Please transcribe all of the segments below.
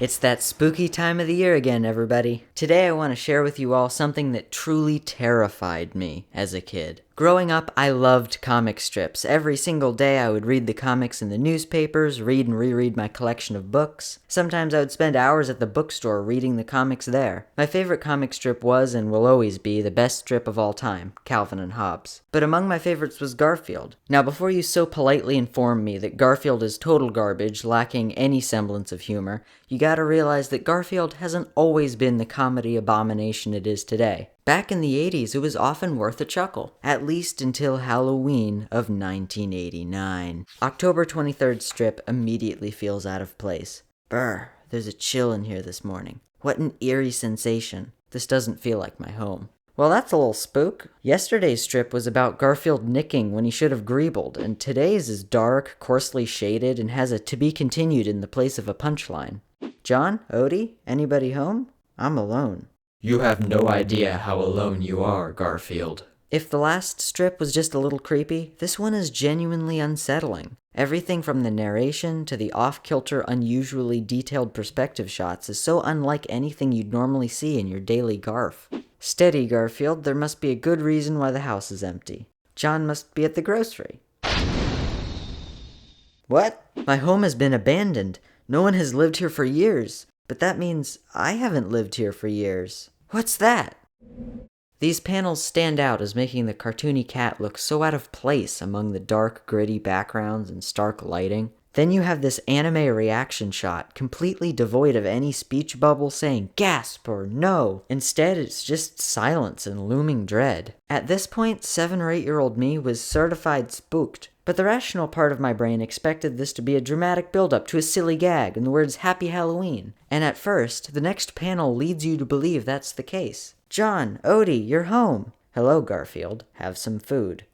It's that spooky time of the year again, everybody. Today I want to share with you all something that truly terrified me as a kid. Growing up, I loved comic strips. Every single day I would read the comics in the newspapers, read and reread my collection of books. Sometimes I would spend hours at the bookstore reading the comics there. My favorite comic strip was and will always be the best strip of all time, Calvin and Hobbes. But among my favorites was Garfield. Now before you so politely inform me that Garfield is total garbage, lacking any semblance of humor, you gotta realize that Garfield hasn't always been the comedy abomination it is today. Back in the 80s, it was often worth a chuckle, at least until Halloween of 1989. October 23rd strip immediately feels out of place. Brr, there's a chill in here this morning. What an eerie sensation. This doesn't feel like my home. Well, that's a little spook. Yesterday's strip was about Garfield nicking when he should have greebled, and today's is dark, coarsely shaded, and has a to be continued in the place of a punchline. John? Odie? Anybody home? I'm alone. You have no idea how alone you are, Garfield. If the last strip was just a little creepy, this one is genuinely unsettling. Everything from the narration to the off-kilter, unusually detailed perspective shots is so unlike anything you'd normally see in your daily Garf. Steady, Garfield, there must be a good reason why the house is empty. John must be at the grocery. What? My home has been abandoned. No one has lived here for years. But that means I haven't lived here for years. What's that? These panels stand out as making the cartoony cat look so out of place among the dark, gritty backgrounds and stark lighting. Then you have this anime reaction shot, completely devoid of any speech bubble saying gasp or no. Instead, it's just silence and looming dread. At this point, 7 or 8-year-old me was certified spooked. But the rational part of my brain expected this to be a dramatic build-up to a silly gag and the words Happy Halloween. And at first, the next panel leads you to believe that's the case. John, Odie, you're home. Hello, Garfield. Have some food.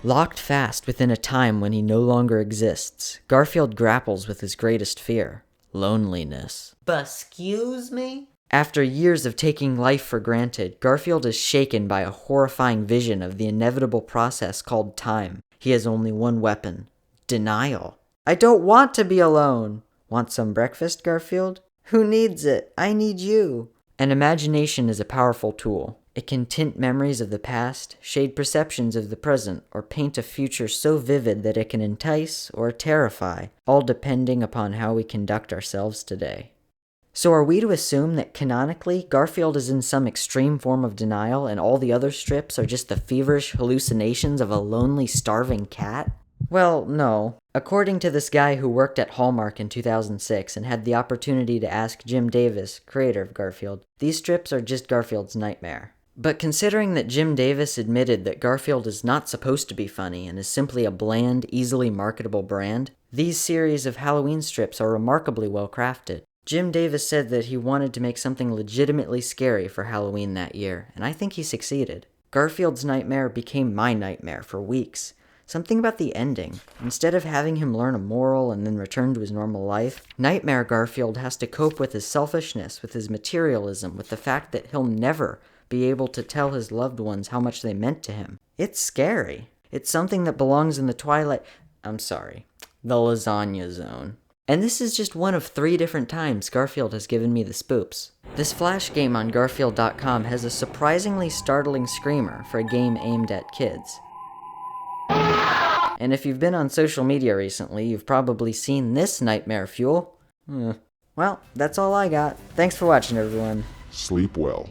Locked fast within a time when he no longer exists, Garfield grapples with his greatest fear, loneliness. Excuse me? After years of taking life for granted, Garfield is shaken by a horrifying vision of the inevitable process called time. He has only one weapon: denial. I don't want to be alone. Want some breakfast, Garfield? Who needs it? I need you. And imagination is a powerful tool. It can tint memories of the past, shade perceptions of the present, or paint a future so vivid that it can entice or terrify, all depending upon how we conduct ourselves today. So are we to assume that canonically, Garfield is in some extreme form of denial and all the other strips are just the feverish hallucinations of a lonely, starving cat? Well, no. According to this guy who worked at Hallmark in 2006 and had the opportunity to ask Jim Davis, creator of Garfield, these strips are just Garfield's nightmare. But considering that Jim Davis admitted that Garfield is not supposed to be funny and is simply a bland, easily marketable brand, these series of Halloween strips are remarkably well crafted. Jim Davis said that he wanted to make something legitimately scary for Halloween that year, and I think he succeeded. Garfield's nightmare became my nightmare for weeks. Something about the ending. Instead of having him learn a moral and then return to his normal life, Nightmare Garfield has to cope with his selfishness, with his materialism, with the fact that he'll never be able to tell his loved ones how much they meant to him. It's scary. It's something that belongs in the the lasagna zone. And this is just one of 3 different times Garfield has given me the spoops. This flash game on Garfield.com has a surprisingly startling screamer for a game aimed at kids. And if you've been on social media recently, you've probably seen this nightmare fuel. Well, that's all I got. Thanks for watching, everyone. Sleep well.